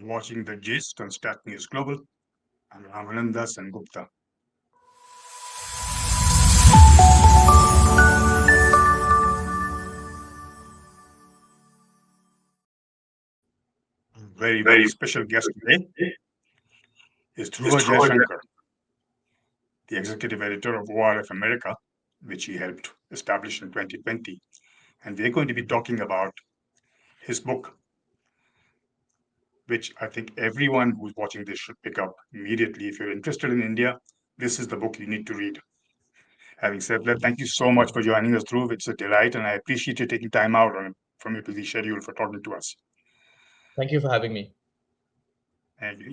You're watching The Gist on StratNewsGlobal. I'm Ramananda Sengupta. Very special guest today is Dhruva Jaishankar, the executive editor of ORF America, which he helped establish in 2020. And we're going to be talking about his book, which I think everyone who's watching this should pick up immediately. If you're interested in India, this is the book you need to read. Having said that, thank you so much for joining us, Dhruv. It's a delight, and I appreciate you taking time out from your busy schedule for talking to us. Thank you for having me. And,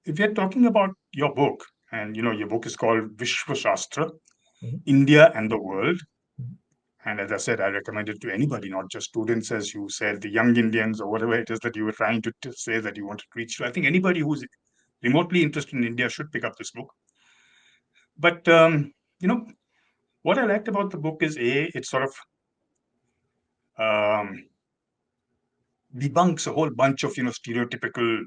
if we're talking about your book, and, your book is called Vishwa Shastra, India and the World. And as I said, I recommend it to anybody, not just students, as you said, the young Indians or whatever it is that you were trying to say that you want to reach to. I think anybody who's remotely interested in India should pick up this book. But, what I liked about the book is, it sort of debunks a whole bunch of, stereotypical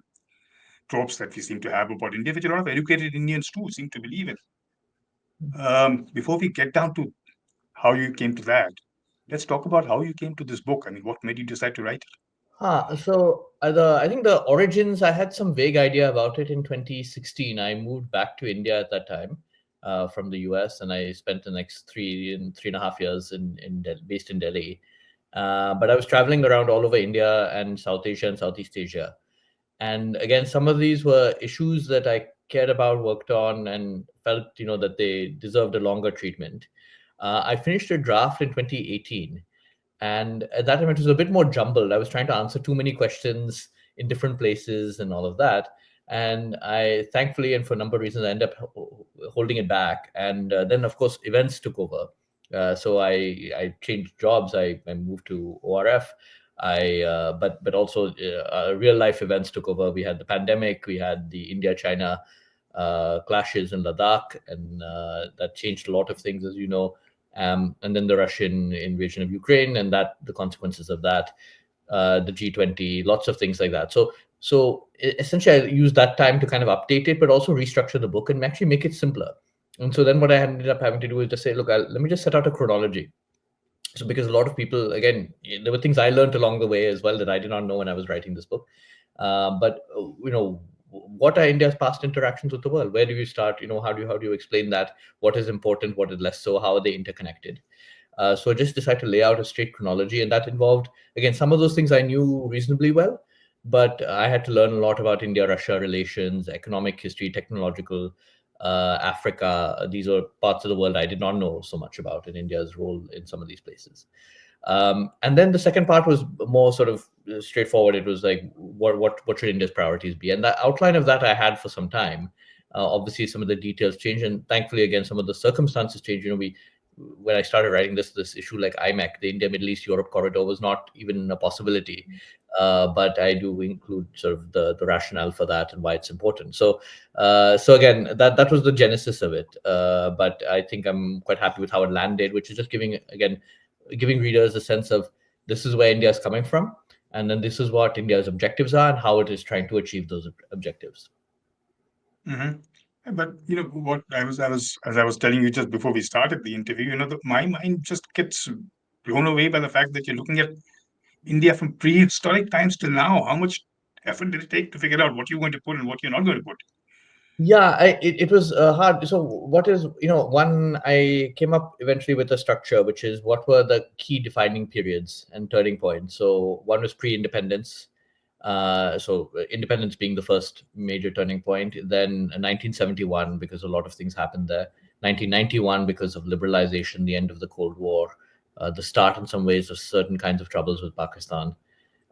tropes that we seem to have about India, which a lot of educated Indians too seem to believe in. Before we get down to how you came to that, let's talk about how you came to this book. I mean, what made you decide to write it? I think the origins, I had some vague idea about it in 2016. I moved back to India at that time from the US, and I spent the next 3.5 years based in Delhi. But I was traveling around all over India and South Asia and Southeast Asia. And again, some of these were issues that I cared about, worked on, and felt, that they deserved a longer treatment. I finished a draft in 2018. And at that time, it was a bit more jumbled. I was trying to answer too many questions in different places and all of that. And I, thankfully, and for a number of reasons, I ended up holding it back. And then, of course, events took over. So I changed jobs. I moved to ORF. But also real life events took over. We had the pandemic. We had the India-China clashes in Ladakh, and that changed a lot of things, as you know. And then the Russian invasion of Ukraine and the consequences of that, the G20, lots of things like that. So essentially, I used that time to kind of update it, but also restructure the book and actually make it simpler. And so then what I ended up having to do is just say, look, let me just set out a chronology. So because a lot of people, again, there were things I learned along the way as well that I did not know when I was writing this book. But what are India's past interactions with the world? Where do you start? How do you explain that? What is important? What is less so? How are they interconnected? So I just decided to lay out a straight chronology, and that involved, again, some of those things I knew reasonably well, but I had to learn a lot about India-Russia relations, economic history, technological, Africa. These are parts of the world I did not know so much about, in India's role in some of these places. And then the second part was more sort of straightforward. It was like, what should India's priorities be? And the outline of that I had for some time. Obviously, some of the details changed, and thankfully, again, some of the circumstances changed. When I started writing this issue, like IMEC, the India, Middle East, Europe corridor, was not even a possibility. But I do include sort of the rationale for that and why it's important. So again, that was the genesis of it. But I think I'm quite happy with how it landed, which is just giving readers a sense of, this is where India is coming from, and then this is what India's objectives are and how it is trying to achieve those objectives. Mm-hmm. But what as I was telling you just before we started the interview, my mind just gets blown away by the fact that you're looking at India from prehistoric times till now. How much effort did it take to figure out what you're going to put and what you're not going to put? Yeah, it was hard. So what is, one, I came up eventually with a structure, which is what were the key defining periods and turning points. So one was pre-independence. So independence being the first major turning point. Then 1971, because a lot of things happened there. 1991, because of liberalization, the end of the Cold War, the start in some ways of certain kinds of troubles with Pakistan.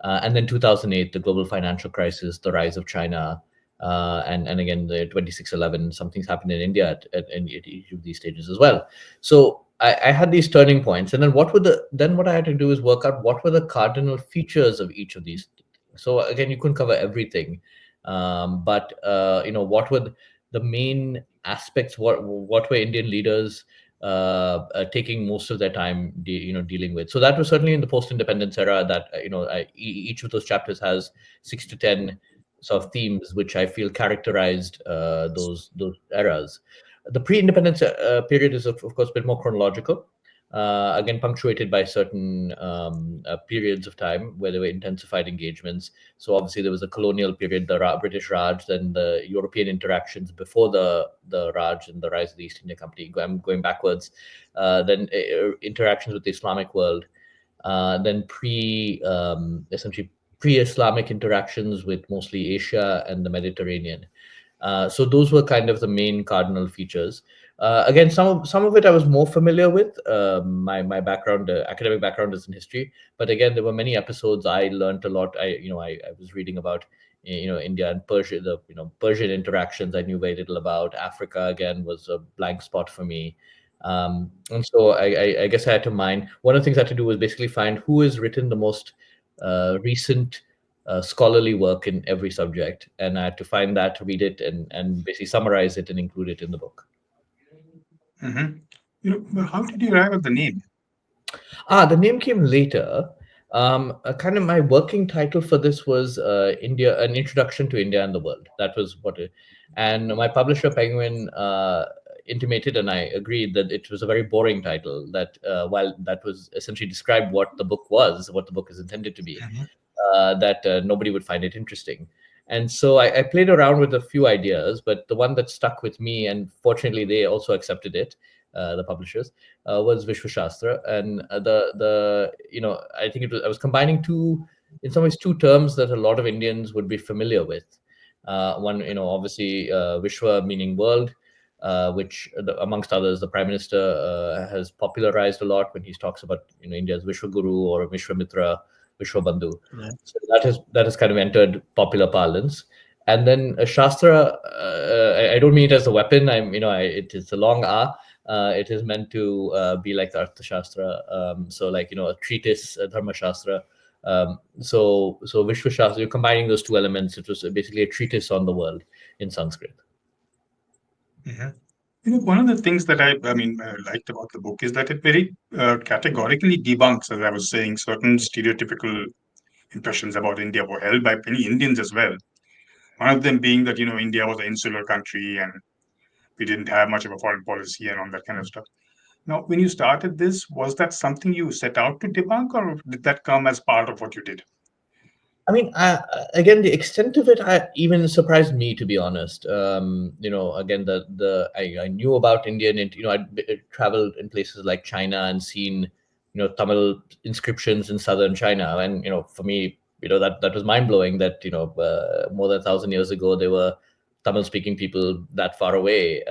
And then 2008, the global financial crisis, the rise of China, and again the 26/11. Something's happened in India at each of these stages as well. So I had these turning points, and then what I had to do is work out what were the cardinal features of each of these. So again, you couldn't cover everything, but what were the main aspects? What were Indian leaders taking most of their time dealing with? So that was certainly in the post-independence era. That each of those chapters has 6 to 10 sort of themes which I feel characterized those eras. The pre-independence period is of course a bit more chronological, again punctuated by certain periods of time where there were intensified engagements. So obviously there was the colonial period, the British Raj, then the European interactions before the Raj and the rise of the East India Company. I'm going backwards. Then interactions with the Islamic world, then essentially pre-Islamic interactions with mostly Asia and the Mediterranean. So those were kind of the main cardinal features. Again, some of it I was more familiar with. My background, academic background, is in history, but again, there were many episodes I learned a lot. I was reading about India and Persia, the Persian interactions I knew very little about. Africa again was a blank spot for me. And so I guess I had to mine. One of the things I had to do was basically find who has written the most recent scholarly work in every subject, and I had to find that, read it, and basically summarize it and include it in the book. Mm-hmm. But how did you arrive at the name? The name came later. Kind of my working title for this was India, an introduction to India and the world. That was and my publisher Penguin intimated, and I agreed, that it was a very boring title. That while that was essentially described what the book was, what the book is intended to be, that nobody would find it interesting. And so I played around with a few ideas, but the one that stuck with me, and fortunately they also accepted it, the publishers, was Vishwa Shastra. And I think I was combining in some ways, two terms that a lot of Indians would be familiar with. One, obviously, Vishwa meaning world, which, amongst others, the Prime Minister has popularized a lot when he talks about India's Vishwa Guru or Vishwamitra, Vishwabandhu. Yeah. So that has kind of entered popular parlance. And then Shastra, I don't mean it as a weapon. It is a long R. It is meant to be like the Artha Shastra, so like a treatise, Dharma Shastra. So Vishwa Shastra, you're combining those two elements. It was basically a treatise on the world in Sanskrit. Mm-hmm. One of the things that I liked about the book is that it very categorically debunks, as I was saying, certain stereotypical impressions about India were held by many Indians as well. One of them being that India was an insular country and we didn't have much of a foreign policy and all that kind of stuff. Now, when you started this, was that something you set out to debunk, or did that come as part of what you did? I mean, again, the extent of it even surprised me, to be honest. Again, I knew about Indian, I'd traveled in places like China and seen, Tamil inscriptions in southern China, and for me, that was mind blowing. That more than 1,000 years ago, there were Tamil-speaking people that far away.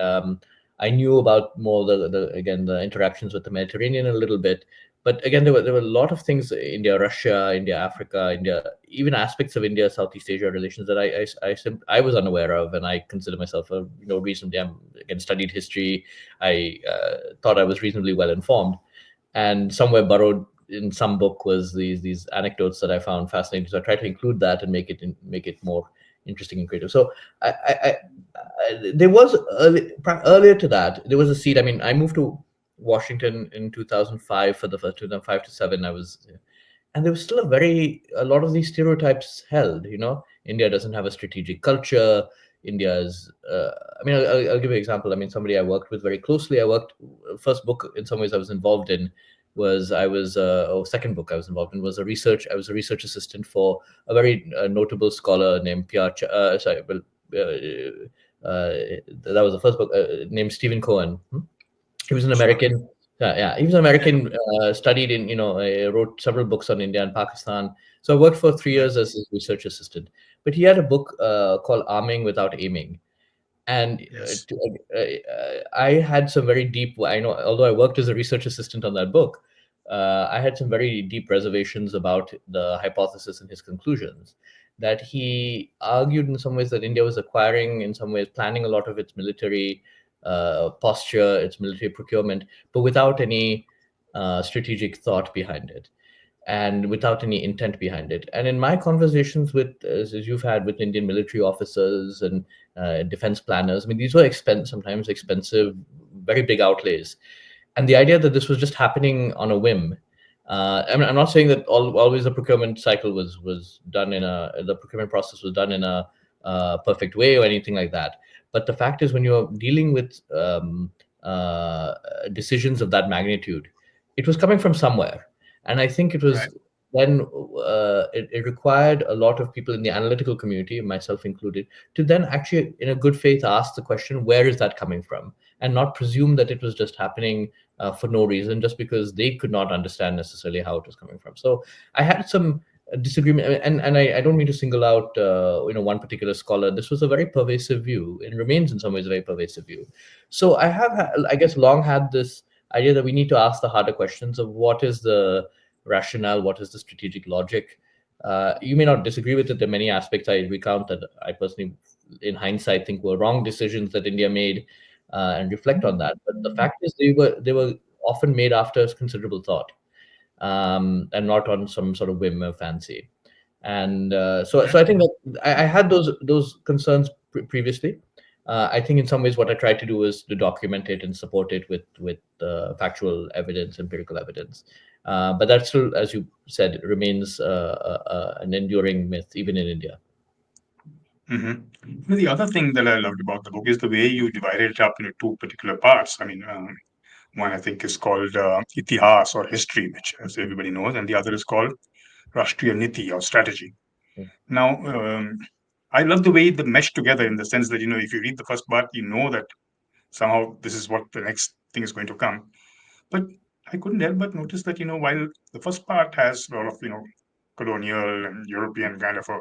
I knew about more the interactions with the Mediterranean a little bit, but again, there were a lot of things: India, Russia, India, Africa, India, even aspects of India, Southeast Asia relations that I was unaware of, and I consider myself reasonably. Again, studied history. I thought I was reasonably well informed, and somewhere burrowed in some book was these anecdotes that I found fascinating. So I tried to include that and make it more interesting and creative. So there was earlier to that, there was a seed. I mean, I moved to Washington in 2005 for the first 2005 to 7. And there was still a lot of these stereotypes held. India doesn't have a strategic culture. India is. I'll give you an example. I mean, somebody I worked with very closely. First book in some ways I was involved in was second book I was involved in was I was a research assistant for a very notable scholar named that was the first book, named Stephen Cohen. He was an American. He was an American. Studied in, wrote several books on India and Pakistan. So I worked for 3 years as his research assistant. But he had a book called Arming Without Aiming, and Yes. I had some very deep. Although I worked as a research assistant on that book, I had some very deep reservations about the hypothesis and his conclusions. That he argued in some ways that India was acquiring, in some ways, planning a lot of its military posture, its military procurement, but without any strategic thought behind it, and without any intent behind it. And in my conversations as you've had with Indian military officers and defense planners, I mean, these were sometimes expensive, very big outlays. And the idea that this was just happening on a whim. I'm not saying that always the procurement cycle was done the procurement process was done in a perfect way or anything like that. But the fact is, when you're dealing with decisions of that magnitude, it was coming from somewhere. And I think it Right. was then it required a lot of people in the analytical community, myself included, to then actually, in a good faith, ask the question, where is that coming from? And not presume that it was just happening for no reason, just because they could not understand necessarily how it was coming from. So I had some disagreement, and I don't mean to single out one particular scholar. This was a very pervasive view, and remains in some ways a very pervasive view. So I have, I guess, long had this idea that we need to ask the harder questions of what is the rationale, what is the strategic logic. You may not disagree with it. There are many aspects I recount that I personally, in hindsight, think were wrong decisions that India made, and reflect on that. But the fact is, they were often made after considerable thought, and not on some sort of whim or fancy. And so I think that I had those concerns previously. I think in some ways what I tried to do was to document it and support it with factual evidence, empirical evidence. But that still, as you said, remains an enduring myth even in India. The other thing that I loved about the book is the way you divided it up into two particular parts. I mean, one I think is called Itihas or history, which, as everybody knows, and the other is called Rashtriya Niti or strategy. Mm. Now, I love the way they mesh together in the sense that, if you read the first part, you know that somehow this is what the next thing is going to come. But I couldn't help but notice that, while the first part has a lot of, colonial and European kind of a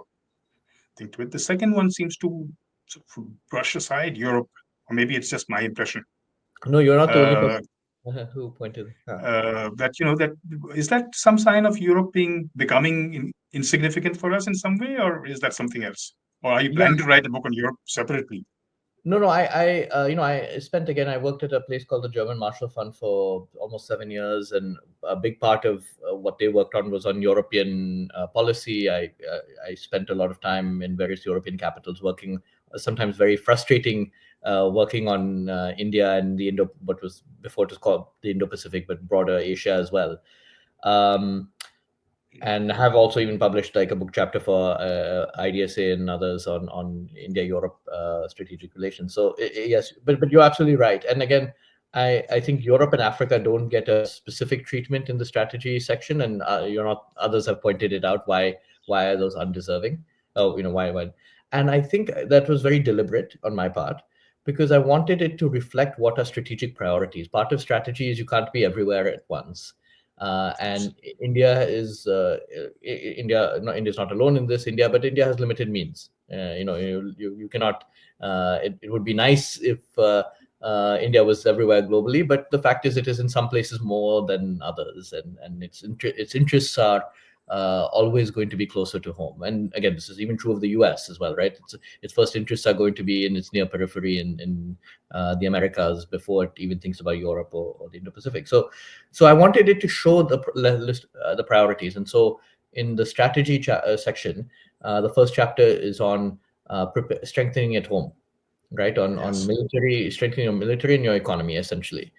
thing to it, the second one seems to sort of brush aside Europe, or maybe it's just my impression. No, you're not the only Uh, person who pointed. that that is that some sign of Europe becoming insignificant for us in some way, or is that something else? Or are you Yeah. planning to write a book on Europe separately? No, no. I spent, again. I worked at a place called the German Marshall Fund for almost 7 years, and a big part of what they worked on was on European policy. I spent a lot of time in various European capitals, working sometimes very frustrating, working on India and the what was before it was called the Indo-Pacific, but broader Asia as well. Um, and have also even published like a book chapter for IDSA and others on India Europe strategic relations. So yes, but you're absolutely right. And again, I think Europe and Africa don't get a specific treatment in the strategy section, and you're not. Others have pointed it out. Why are those undeserving? Oh, why? And I think that was very deliberate on my part, because I wanted it to reflect what are strategic priorities. Part of strategy is you can't be everywhere at once. And India is India. No, India is not alone in this. India, but India has limited means. You cannot. It would be nice if India was everywhere globally, but the fact is, it is in some places more than others, and its interests are always going to be closer to home. And again, this is even true of the U.S. as well, right? Its first interests are going to be in its near periphery in the Americas before it even thinks about Europe or the Indo-Pacific. So I wanted it to show the priorities. And so in the strategy section, the first chapter is on strengthening at home, right? On Yes. military, strengthening your military and your economy, essentially.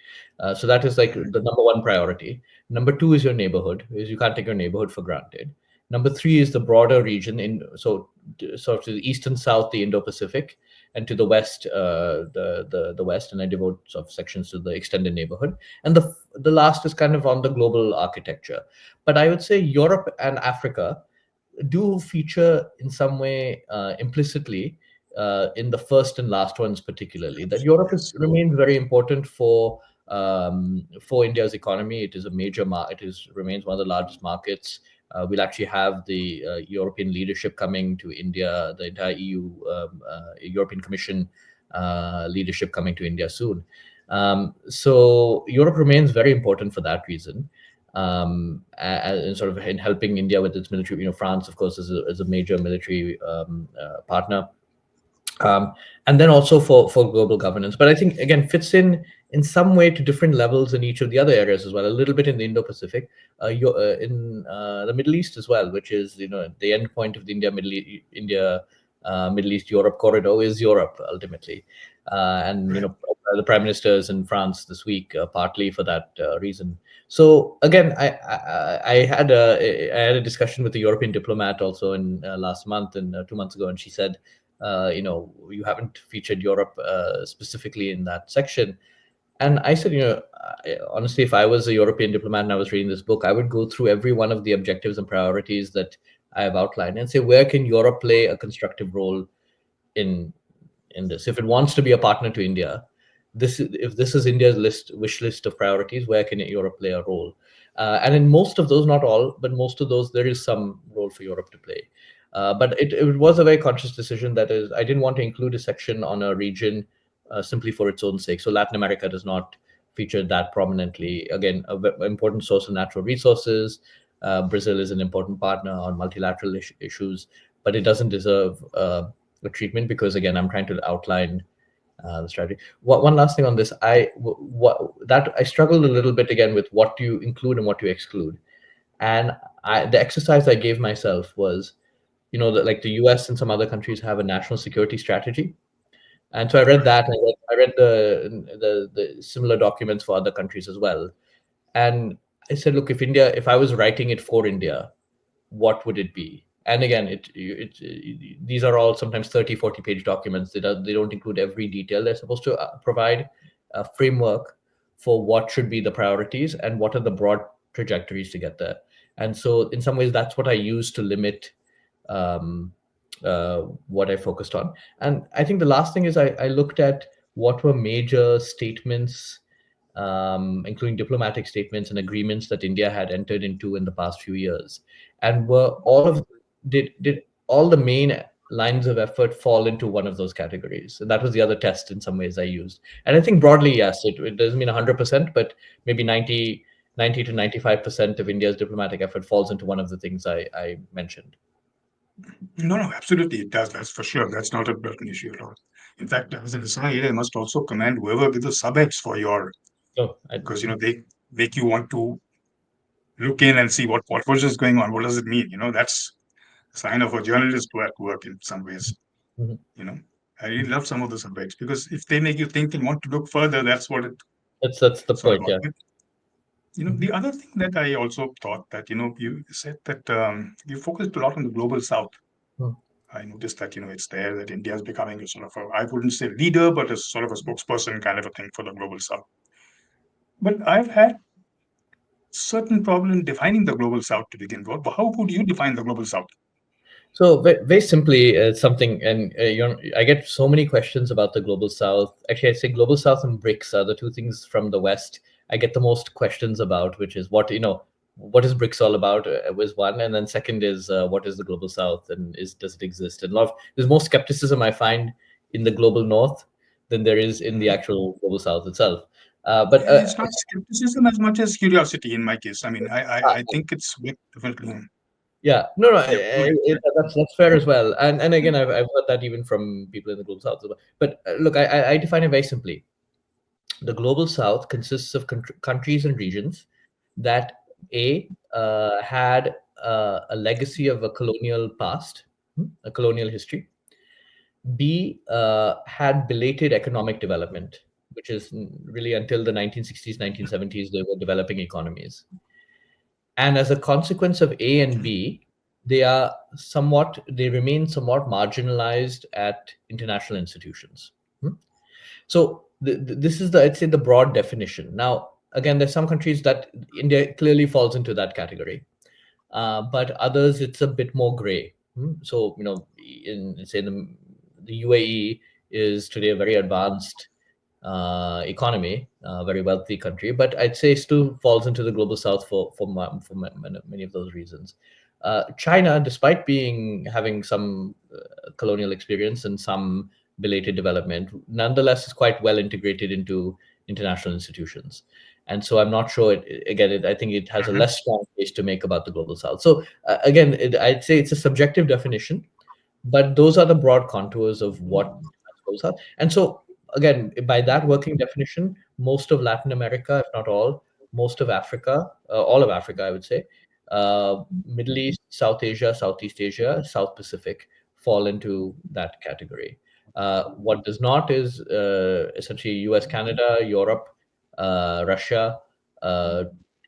So that is like the number one priority. Number two is your neighborhood, is you can't take your neighborhood for granted. Number three is the broader region, in sort of to the east and south, the Indo-Pacific, and to the west, the west. And I devote sort of sections to the extended neighborhood. And the last is kind of on the global architecture. But I would say Europe and Africa do feature in some way implicitly in the first and last ones, particularly. That Europe Yes. remains very important for India's economy. It is a major market. Remains one of the largest markets. We'll actually have the European leadership coming to India, the entire EU, European Commission leadership coming to India soon. So Europe remains very important for that reason, and sort of in helping India with its military. France, of course, is a major military partner, and then also for global governance. But I think again fits in some way to different levels in each of the other areas as well. A little bit in the Indo-Pacific, in the Middle East as well, which is the end point of the Middle East Europe corridor is Europe ultimately, and Right. the prime ministers in France this week partly for that reason. So again, I had a discussion with a European diplomat also in last month and 2 months ago, and she said you haven't featured Europe specifically in that section. And I said, honestly, if I was a European diplomat and I was reading this book, I would go through every one of the objectives and priorities that I have outlined and say, where can Europe play a constructive role in this? If it wants to be a partner to India, if this is India's wish list of priorities, where can Europe play a role? And in most of those, not all, but most of those, there is some role for Europe to play. But it was a very conscious decision. That is, I didn't want to include a section on a region simply for its own sake. So Latin America does not feature that prominently. Again, an important source of natural resources. Brazil is an important partner on multilateral issues, but it doesn't deserve the treatment because, again, I'm trying to outline the strategy. One last thing on this, I struggled a little bit again with what do you include and what do you exclude, and the exercise I gave myself was, like the US and some other countries have a national security strategy, and so I read that. I read the similar documents for other countries as well, and I said, look, if I was writing it for India, what would it be? And again, these are all sometimes 30-40 page documents. They don't include every detail. They're supposed to provide a framework for what should be the priorities and what are the broad trajectories to get there. And so in some ways, that's what I use to limit what I focused on. And I think the last thing is I looked at what were major statements, including diplomatic statements and agreements that India had entered into in the past few years, and did all the main lines of effort fall into one of those categories? And that was the other test in some ways I used. And I think broadly, yes, it doesn't mean 100%, but maybe 90 to 95% of India's diplomatic effort falls into one of the things I mentioned. No, absolutely it does. That's for sure. That's not an issue at all. In fact, as an aside, I must also commend whoever did the subheads for your, because they make you want to look in and see what was just going on. What does it mean? That's a sign of a journalist at work in some ways. Mm-hmm. I really love some of the subheads because if they make you think and want to look further, that's what that's the point. Yeah. The other thing that I also thought that, you said that you focused a lot on the global South. I noticed that, it's there that India is becoming a sort of I wouldn't say leader, but a sort of a spokesperson kind of a thing for the global South. But I've had certain problem in defining the global South to begin with. How would you define the global South? So very simply, something, and I get so many questions about the global South. Actually, I'd say global South and BRICS are the two things from the West I get the most questions about, which is what is BRICS all about? Was one, and then second is what is the global South, and does it exist? And there's more skepticism I find in the global North than there is in the actual global South itself. But it's not skepticism as much as curiosity in my case. I mean, I think it's definitely. Yeah, no, that's fair as well. And again, I've heard that even from people in the global South as well. But look, I define it very simply. The global South consists of countries and regions that had a legacy of a colonial past, a colonial history. B, had belated economic development, which is really until the 1960s, 1970s, they were developing economies. And as a consequence of A and B, they remain somewhat marginalized at international institutions. So this is I'd say the broad definition. Now, again, there's some countries that India clearly falls into that category, but others it's a bit more gray. So in say the UAE is today a very advanced economy, a very wealthy country, but I'd say still falls into the global South for many of those reasons. China, despite having some colonial experience and some belated development, nonetheless is quite well integrated into international institutions. And so I'm not sure, I think it has a less strong case to make about the global South. So again, I'd say it's a subjective definition, but those are the broad contours of what global South. And so again, by that working definition, most of Latin America, if not all, most of Africa, all of Africa, I would say, Middle East, South Asia, Southeast Asia, South Pacific fall into that category. What does not is essentially US, Canada, Europe, Russia,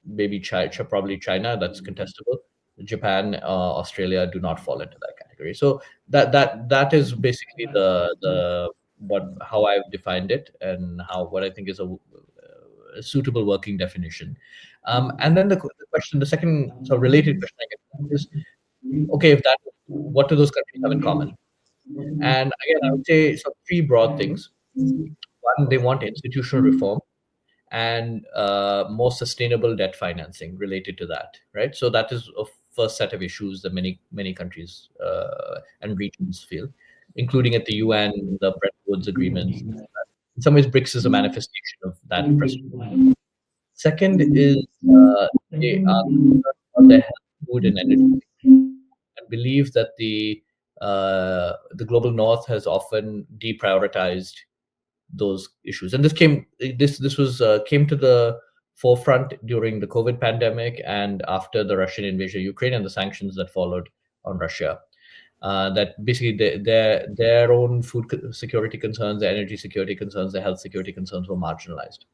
maybe probably China, that's contestable. Japan, Australia do not fall into that category. category. So that is basically the what how I've defined it, and how what I think is a suitable working definition. And then the question, the second sort of related question I get is, okay, if that, what do those countries have in common? And again, I would say so three broad things. One, they want institutional reform and more sustainable debt financing related to that, right? So that is a first set of issues that many countries and regions feel, including at the UN, the Bretton Woods agreements. In some ways, BRICS is a manifestation of that frustration. Second is they are concerned about their health, food, and energy, and believe that the global north has often deprioritized those issues. And this was came to the forefront during the COVID pandemic and after the Russian invasion of Ukraine and the sanctions that followed on Russia. That basically their own security concerns, their energy security concerns, their health security concerns were marginalized.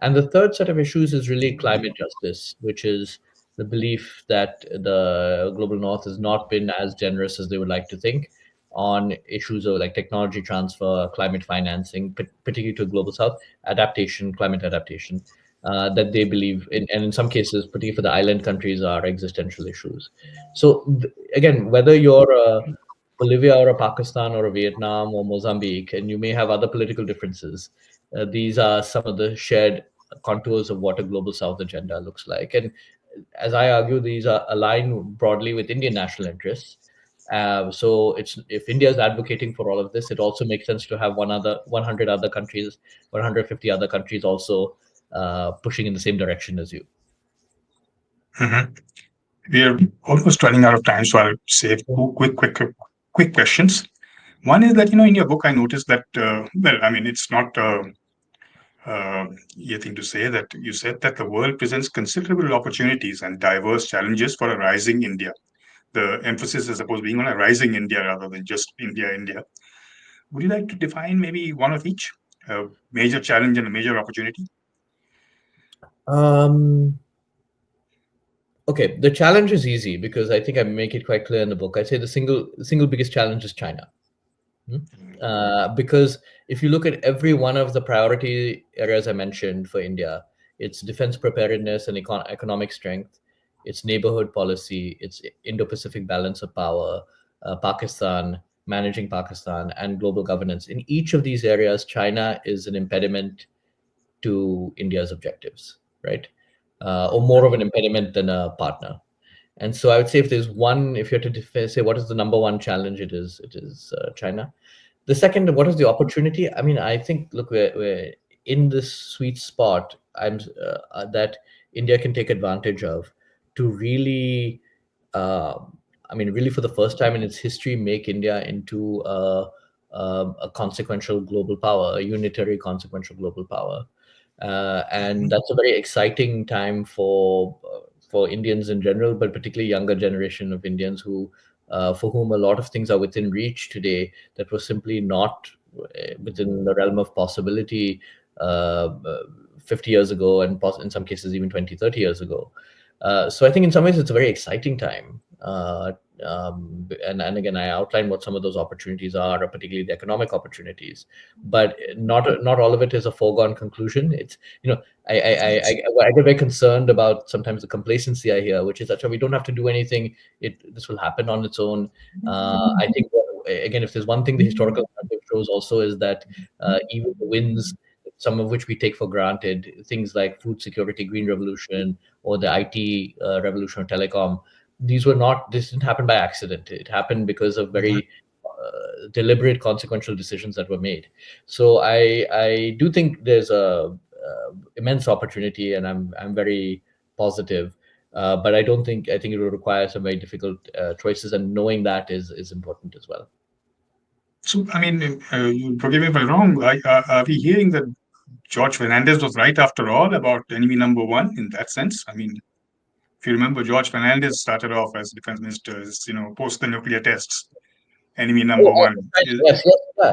And the third set of issues is really climate justice, which is the belief that the global north has not been as generous as they would like to think on issues of like technology transfer, climate financing, particularly to global south, adaptation, climate adaptation, that they believe in, and in some cases, particularly for the island countries, are existential issues. So again, whether you're a Bolivia or a Pakistan or a Vietnam or Mozambique, and you may have other political differences, these are some of the shared contours of what a global south agenda looks like. And as I argue, these are aligned broadly with Indian national interests. So it's, if India is advocating for all of this, it also makes sense to have 100 other countries, 150 other countries also pushing in the same direction as you. Mm-hmm. We are almost running out of time, so I'll save two quick questions. One is that, in your book, I noticed that, well, I mean, it's not a thing to say that you said that the world presents considerable opportunities and diverse challenges for a rising India. The emphasis is supposed being on a rising India rather than just India. Would you like to define maybe one of each, a major challenge and a major opportunity? Okay, the challenge is easy because I think I make it quite clear in the book. I say the single biggest challenge is China. Because if you look at every one of the priority areas I mentioned for India, it's defense preparedness and economic strength, it's neighborhood policy, it's Indo-Pacific balance of power, Pakistan, managing Pakistan, and global governance. In each of these areas, China is an impediment to India's objectives, right? Or more of an impediment than a partner. And so I would say if there's one, if you had to say what is the number one challenge, it is China. The second, what is the opportunity? I mean, I think, look, we're in this sweet spot that India can take advantage of to really, really for the first time in its history, make India into a consequential global power, a unitary consequential global power. And that's a very exciting time for Indians in general, but particularly younger generation of Indians who, for whom a lot of things are within reach today that was simply not within the realm of possibility 50 years ago, and in some cases even 20, 30 years ago. So I think in some ways it's a very exciting time. And again, I outlined what some of those opportunities are, particularly the economic opportunities, but not all of it is a foregone conclusion. It's, I get very concerned about sometimes the complacency I hear, which is that we don't have to do anything. This will happen on its own. I think, again, if there's one thing the historical narrative shows also is that even the wins, some of which we take for granted, things like food security, green revolution, or the IT revolution or telecom, this didn't happen by accident. It happened because of very deliberate, consequential decisions that were made. So I do think there's a immense opportunity, and I'm very positive. But I think it will require some very difficult choices, and knowing that is important as well. So, I mean, you forgive me if I'm wrong. Are we hearing that George Fernandez was right after all about enemy number one in that sense? I mean, if you remember, George Fernandez started off as defense minister, post the nuclear tests, enemy number one. Yes,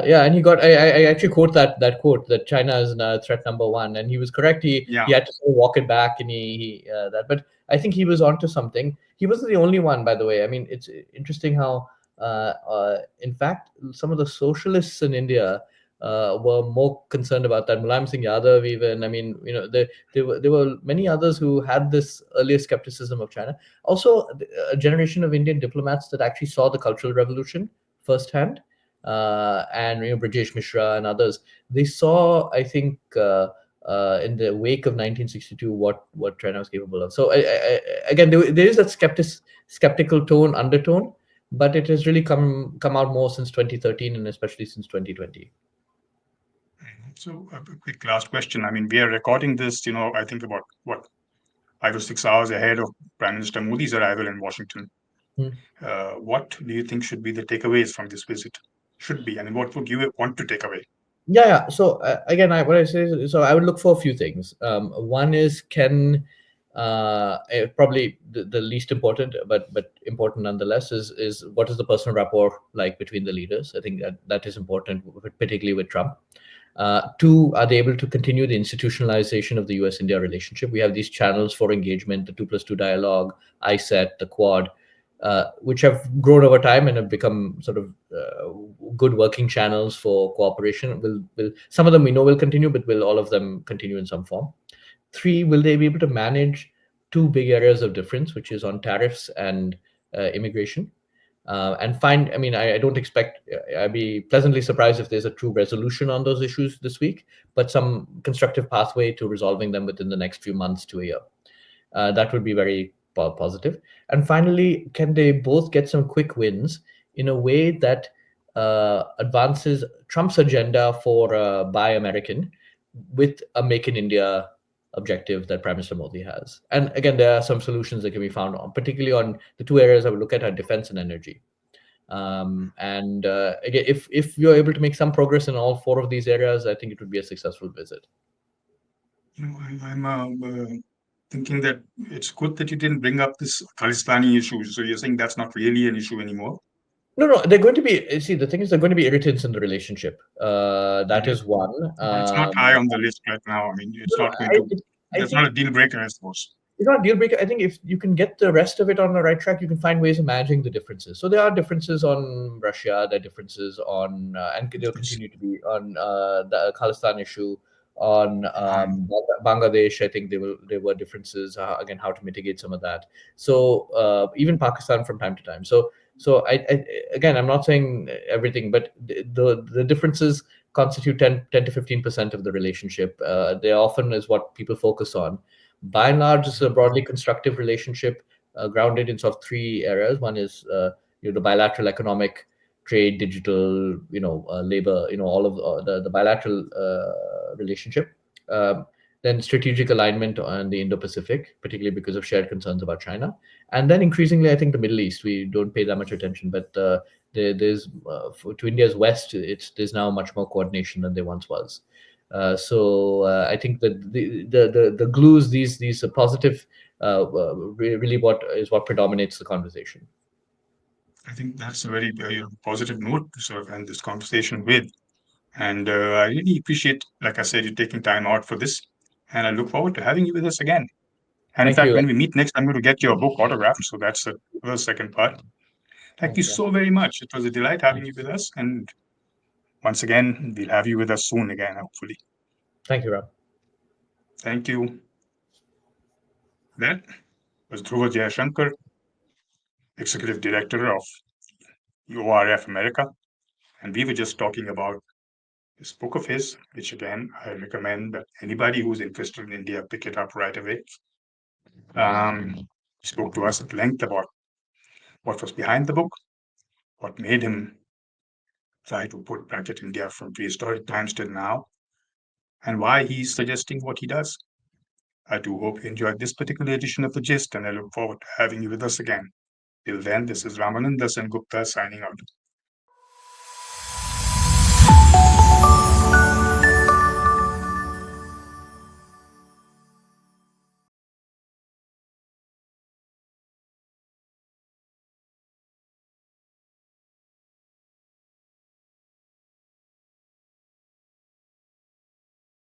yeah. And he got. I actually quote that quote that China is threat number one, and he was correct. He had to sort of walk it back, and that. But I think he was onto something. He wasn't the only one, by the way. I mean, it's interesting how In fact, some of the socialists in India were more concerned about that. Mulayam Singh Yadav, even. I mean, there were many others who had this earlier skepticism of China. Also, a generation of Indian diplomats that actually saw the Cultural Revolution firsthand, and Brajesh Mishra and others. They saw, I think, in the wake of 1962, what China was capable of. So again, there is that skeptical undertone, but it has really come out more since 2013 and especially since 2020. So a quick last question. I mean, we are recording this, I think about 5 or 6 hours ahead of Prime Minister Modi's arrival in Washington. What do you think should be the takeaways from this visit? I mean, what would you want to take away? Yeah. So again, what I say is, so I would look for a few things. One is, probably the least important, but important nonetheless, is what is the personal rapport like between the leaders? I think that is important, particularly with Trump. Two, are they able to continue the institutionalization of the US-India relationship? We have these channels for engagement, the 2+2 dialogue, ISET, the Quad, which have grown over time and have become sort of good working channels for cooperation. Will some of them we know will continue, but will all of them continue in some form? Three, will they be able to manage two big areas of difference, which is on tariffs and immigration? And find, I mean, I don't expect, I'd be pleasantly surprised if there's a true resolution on those issues this week, but some constructive pathway to resolving them within the next few months to a year. That would be very positive. And finally, can they both get some quick wins in a way that advances Trump's agenda for Buy American with a Make in India objective that Prime Minister Modi has? And again, there are some solutions that can be found on, particularly on the two areas I would look at are defense and energy. And again, if you're able to make some progress in all four of these areas, I think it would be a successful visit. I'm thinking that it's good that you didn't bring up this Khalistani issue. So you're saying that's not really an issue anymore? No, they're going to be. See, the thing is, they're going to be irritants in the relationship. That is one. But it's not high on the list right now. I mean, it's not going to. That's not a deal breaker, I suppose. It's not a deal breaker. I think if you can get the rest of it on the right track, you can find ways of managing the differences. So there are differences on Russia. There are differences on, and they'll continue to be on the Khalistan issue. On Bangladesh, I think there were differences. Again, how to mitigate some of that. So even Pakistan from time to time. So I again, I'm not saying everything, but the differences constitute 10 to 15% of the relationship. They often is what people focus on. By and large, it's a broadly constructive relationship grounded in sort of three areas. One is the bilateral economic, trade, digital, labor, all of the bilateral relationship. Then strategic alignment on the Indo-Pacific, particularly because of shared concerns about China. And then increasingly, I think the Middle East, we don't pay that much attention, but there's to India's west, there's now much more coordination than there once was. So I think that the glues, these positive, really what predominates the conversation. I think that's a very positive note to sort of end this conversation with. And I really appreciate, like I said, you taking time out for this. And I look forward to having you with us again. And in fact, when we meet next, I'm going to get your book autographed. So that's the second part. Thank you so very much. It was a delight having you with us. And once again, we'll have you with us soon again, hopefully. Thank you, Rob. Thank you. That was Dhruva Jaishankar, Executive Director of ORF America. And we were just talking about this book of his, which again, I recommend that anybody who's interested in India pick it up right away. He spoke to us at length about what was behind the book, what made him try to put bracket India from prehistoric times till now, and why he's suggesting what he does. I do hope you enjoyed this particular edition of The Gist, and I look forward to having you with us again. Till then, this is Ramananda Sengupta signing out.